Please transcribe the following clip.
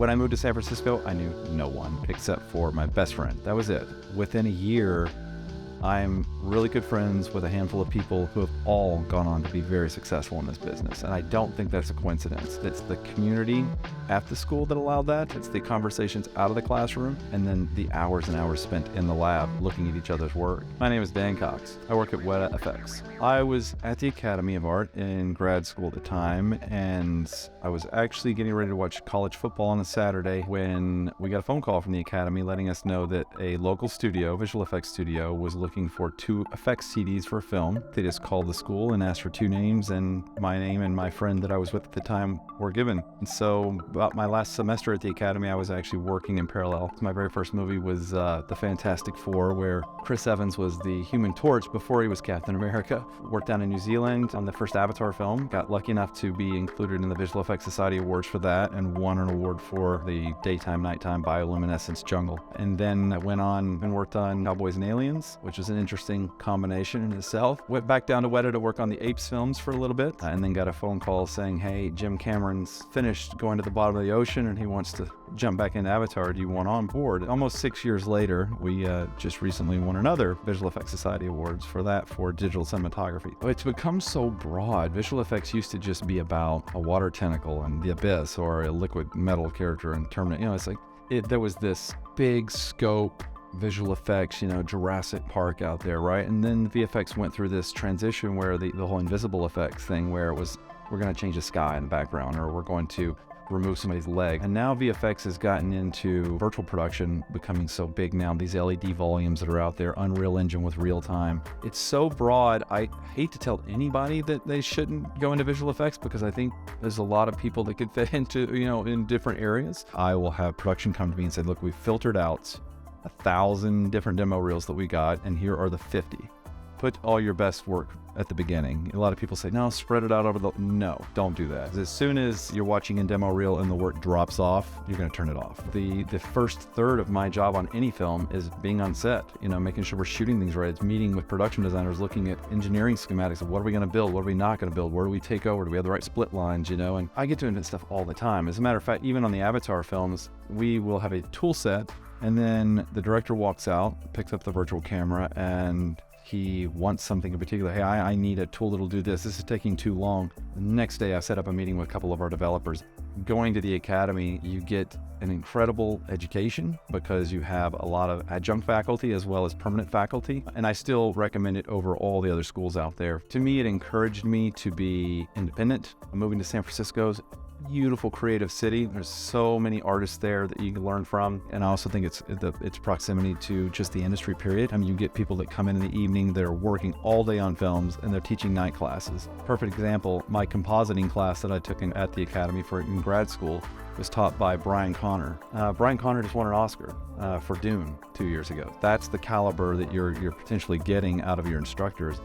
When I moved to San Francisco, I knew no one except for my best friend. That was it. Within a year, I'm really good friends with a handful of people who have all gone on to be very successful in this business. And I don't think that's a coincidence. It's the community at the school that allowed that. It's the conversations out of the classroom, and then the hours and hours spent in the lab looking at each other's work. My name is Dan Cox. I work at Wētā FX. I was at the Academy of Art in grad school at the time, and I was actually getting ready to watch college football on a Saturday when we got a phone call from the Academy letting us know that a local studio, visual effects studio, was looking for 2 effects CDs for a film. They just called the school and asked for 2 names, and my name and my friend that I was with at the time were given. And so about my last semester at the Academy, I was actually working in parallel. My very first movie was The Fantastic Four, where Chris Evans was the Human Torch before he was Captain America. Worked down in New Zealand on the first Avatar film. Got lucky enough to be included in the Visual Effects Society Awards for that, and won an award for the daytime, nighttime bioluminescence jungle. And then I went on and worked on Cowboys and Aliens, which is an interesting combination in itself. Went back down to Wētā to work on the Apes films for a little bit, and then got a phone call saying, hey, Jim Cameron's finished going to the bottom of the ocean and he wants to jump back into Avatar. Do you want on board? Almost 6 years later, we just recently won another Visual Effects Society Awards for that, for digital cinematography. It's become so broad. Visual effects used to just be about a water tentacle and the abyss, or a liquid metal character in Terminator. It's like there was this big scope visual effects, Jurassic Park out there, right? And then VFX went through this transition where the whole invisible effects thing, where it was, we're going to change the sky in the background, or we're going to remove somebody's leg. And now VFX has gotten into virtual production, becoming so big now. These LED volumes that are out there, Unreal Engine with real time. It's so broad. I hate to tell anybody that they shouldn't go into visual effects, because I think there's a lot of people that could fit into, in different areas. I will have production come to me and say, look, we've filtered out 1,000 different demo reels that we got, and here are the 50. Put all your best work at the beginning. A lot of people say, no, spread it out over the... No, don't do that. As soon as you're watching a demo reel and the work drops off, you're going to turn it off. The first third of my job on any film is being on set, making sure we're shooting things right. It's meeting with production designers, looking at engineering schematics of what are we going to build, what are we not going to build, where do we take over, do we have the right split lines, and I get to invent stuff all the time. As a matter of fact, even on the Avatar films, we will have a tool set, and then the director walks out, picks up the virtual camera, and he wants something in particular. Hey, I need a tool that'll do this. This is taking too long. The next day, I set up a meeting with a couple of our developers. Going to the Academy, you get an incredible education because you have a lot of adjunct faculty as well as permanent faculty. And I still recommend it over all the other schools out there. To me, it encouraged me to be independent. Moving to San Francisco's beautiful creative city. There's so many artists there that you can learn from. And I also think it's proximity to just the industry period. I mean, you get people that come in the evening, they're working all day on films, and they're teaching night classes. Perfect example, my compositing class that I took at the Academy in grad school was taught by Brian Connor. Brian Connor just won an Oscar for Dune 2 years ago. That's the caliber that you're potentially getting out of your instructors.